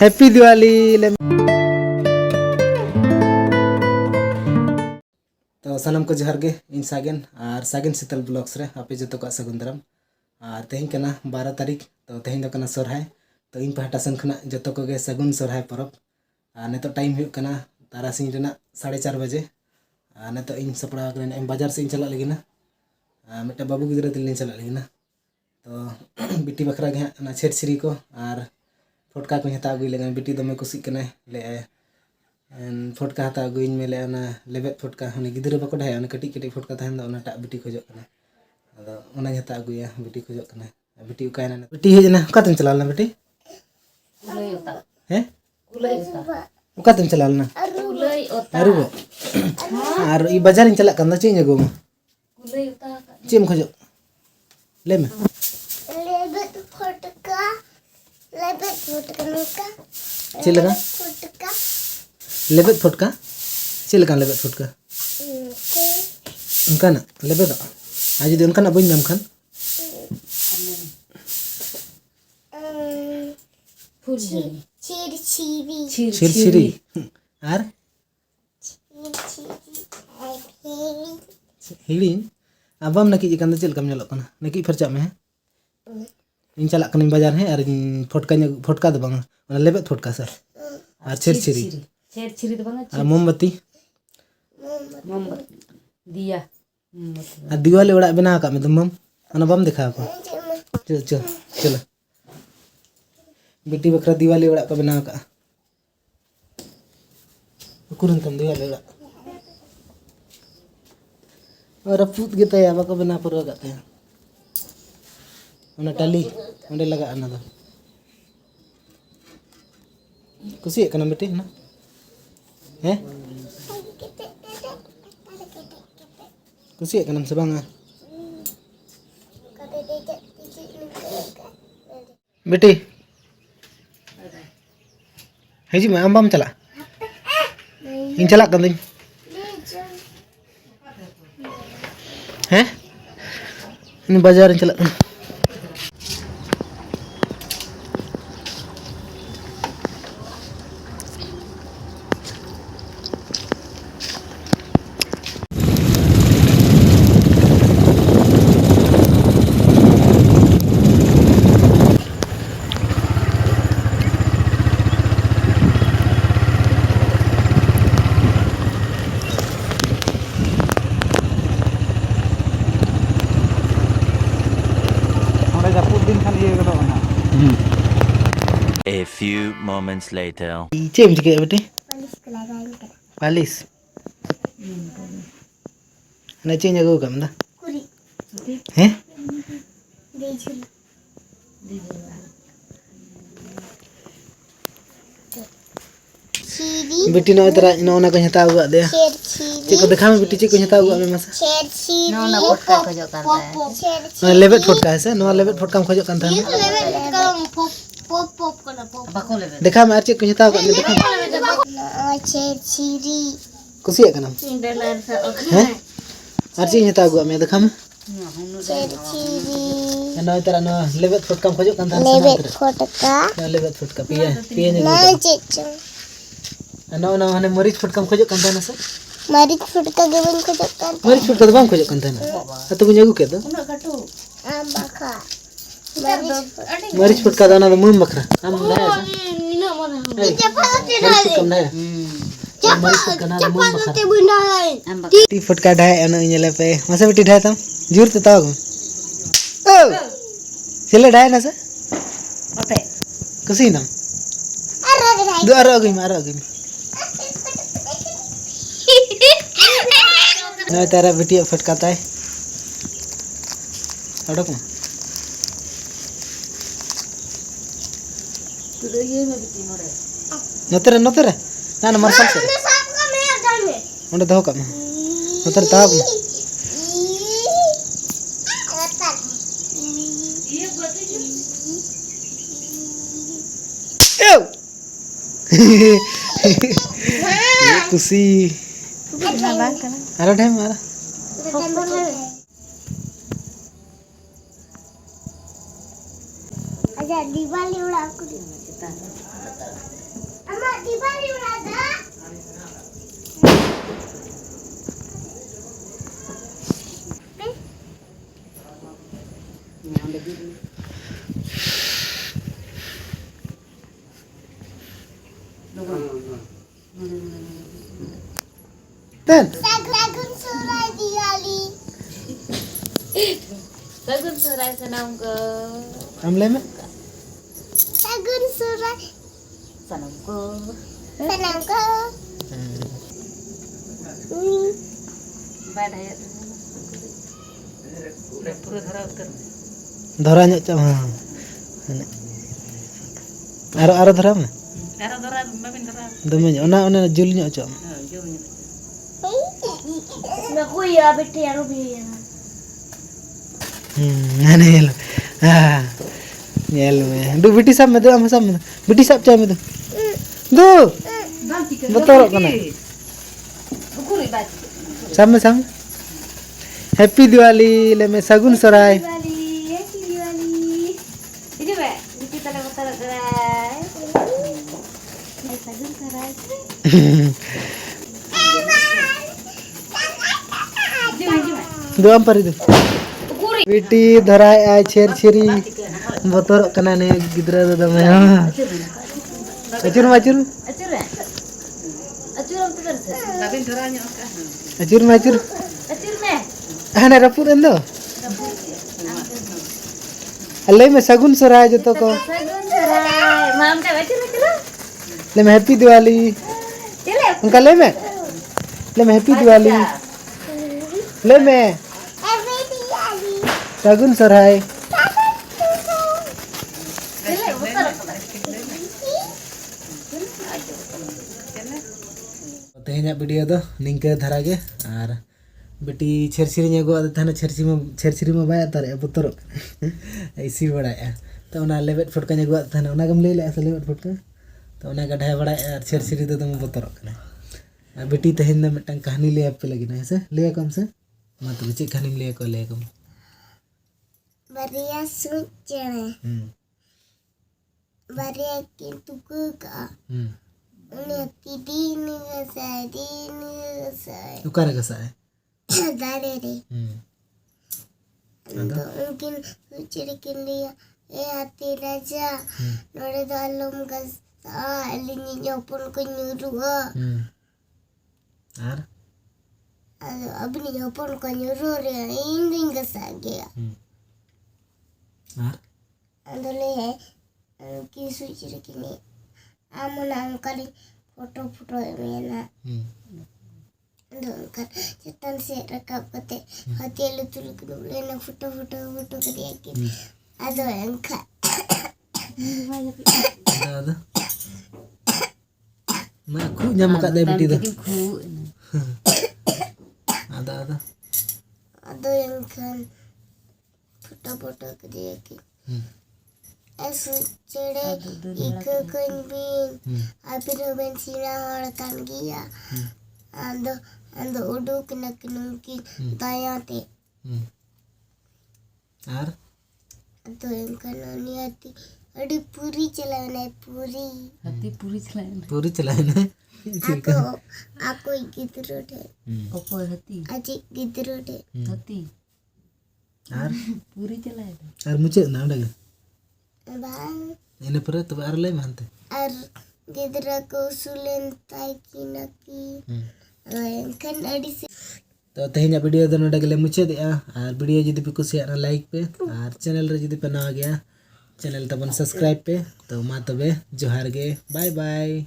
Happy Diwali. तो सानम को जोहार गे इन सागेन और सागेन शीतल ब्लॉग्स रे आपे जो का सगुन दाराम और तेहन कना 12 तारीख तो तेहन दो कना सोरहाय तो इन पहाटा सन खना जो को गे सगुन सोरहाय परब और नेतो टाइम हुई कना तारासिंग रेना 4:30 बजे और नेतो इन सपड़ा इन बाजार से इन चला लगी ना मिट्टा बाबू गिद्रा दिल्ली चला लगी ना तो बिटी बखरा गे ना छेड़ छिरी को और फोटका को हता अगुई लगा बिटी दमे कुसी कने ले फोटका हता अगुइन मेले लेबेद फोटका उनी गिद्रा बको ढाया कटी कटी फोटका तहन दा टा बिटी खोजो कने अदो उना हता अगुया बिटी खोजो कने बिटी उकायना बिटी हेजना कातम चलालना बिटी कुलई उता हैं कुलई उता उकातम चलालना कुलई उता अरुबो और ई बाजार इन चला कंदा चेंज अगो कुलई उता चेम खोजो ले में लेबेद फोटका चेलका लेबेद फोटका उनका ना लेबेद आज जुदी उनका ना बइन नाम खान छिरछिरी आर हिड़ी आबाम नकी जिकान चेलका मेलो कना नकी फरचा में इन चला कन बाजार है और फोटका दो बांग लेबेद फोटका सर और छिरछिरी तो बांग मोमबत्ती दिया और दिवाली ओड़ा बना का में मम अना बम देखा को चल चल चलो बेटी बकरा दिवाली ओड़ा का बना का कुरन तम दिवाली ओड़ा और अपूत गे तया बाको बना पुरा का तया उना टाली उंडे लगा अना दो कुसी कना बेटी ना हैं कुसी कना से बांगा बेटी हेजी में आम बाम चला इन चला कन दिन हैं इन बाजार इन चला A few moments later. Cem juga betul? Palis. Nak cem jago kam dah? Kuri. Eh? बेटी ना इतना ना ना कहीं ताऊ गया दे चिको देखा में बेटी चिको ताऊ गया में मसा ना ना फोटका खोजो करता है लेबेद फोटका है से नो लेबेद फोटका में खोजो करता है पॉप पॉप करना पॉप बाको लेबेद देखा में चिको ताऊ गया देखा छेरी कुसी है का नाम हैं अर्ची ताऊ गया में देखा में छेरी ना इतना ना लेबेद फोटका में खोजो करता है लेबेद फोटका पिया पिया नहीं ना ना हने मरीच फटकम खोजो कंता ना सर मरीच फटका के बन खोजो कंता मरीच फटका तो बाम खोजो कंता ना तो कुछ जगू के दो उना कटू आम बखा मरीच फटका दाना तो मुंह बखरा आम ना नीना मन कम ना मरीच फटका ना मुंह बखरा टी फटका ढाए अन इनेले पे मसे बेटी ढाए तम जोर तो ताव ओ चले ढाए ना सर ओटे कुसी ना दो आरो गई ना तेरा बेटी फटकाता है अड़क में नतरे नतरे ना ना मरसल से उन्हें दहो का में नतरे ताव में कुसी अरे टाइम मारा अच्छा दिवाली उड़ा Ama di bari berada. Ten. Sagun surai Diwali. Sagun surai sanam ke Amle में Sagun surai sanam ke Sanamko. bad hai pura dhara utar धरा ᱧᱚᱜ ᱪᱟᱢ ᱟᱨᱚ धरा में ara dhara babin dhara दमे ona जुल ᱧᱚᱜ ᱪᱟᱢ jom Naku ya bete ya rubi ya. Nail nail में दु बिटी साब में दो हम साब में बिटी साब चाय में दो बतौर कना ukuri bat साब में हैप्पी दिवाली ले में सगुन सराय Diwali, happy Diwali. ini be kita le motor gerai Sagun surai. दो हम पर दो ukuri बिटी धराय आय छेर छेरी बतौर कना ने गिदरा दो दमे अचुर acur am tu terus babin dhara nya ka अचुर acur me हने रपुर एंदो अल्ले में सगुन सराय जतो को sagun surai mam ta acur ले में हैप्पी दिवाली chile उनका ले में हैप्पी दिवाली ले में Happy Diwali. सगुन सराय chile motor तेहना वीडियो दो निंके धरा गे और बेटी छेरछिरी अगुआ थाना छेरछिरी में बाय तारे बतर ऐसी बड़ाया तो उना लेबेट फटका अगुआ थाना उना गम ले ले से लेबेट फटका तो उना गढ़ाय बड़ाया और छेरछिरी दो दम बतर कना बेटी तेहन ना मिटन कहानी ले आप पे लगी ना से ले कम से मा तो चे कहानी ले को ले कम Baria sucere. Baria kintuku ka. Uliaki dini gasai. उकारे कसा है Dare re. Ando mungkin sucere kindia. Hati raja. Nore dalam gasa. Alini nyopon kenyurua. और Abni nyopon kenyurua re. Inding gasa gaya. और Ando le ki sucere kini. Amuna angkali foto emena. Kan cetan se rekap kate hati lutul kena foto kaya gitu. Ado angkat. ada मैं खूब nyam kat deh बेटी दो ada Ado yang kan foto kaya gitu. Esu cere ika kan bin api roben sila harakan gia. Ando uduk nak nungkin tayate. और Ado yang kan niati adi puri celana puri. hati puri chalain पूरी चलाए ना Aku gitu deh. opo hati Aji gitu deh. hati और puri chalain मुझे ना लगे Bang. इन्हें पर तो बार ले मानते Ar gidra ko sulen tai kinaki. Kan adi si तो तेहना वीडियो दो नोडे गले मुझे दिया और वीडियो जदी पे कुछ यार लाइक पे और चैनल रे जदी पे ना गया चैनल तबन सब्सक्राइब पे तो मा तबे जोहार गे बाय बाय।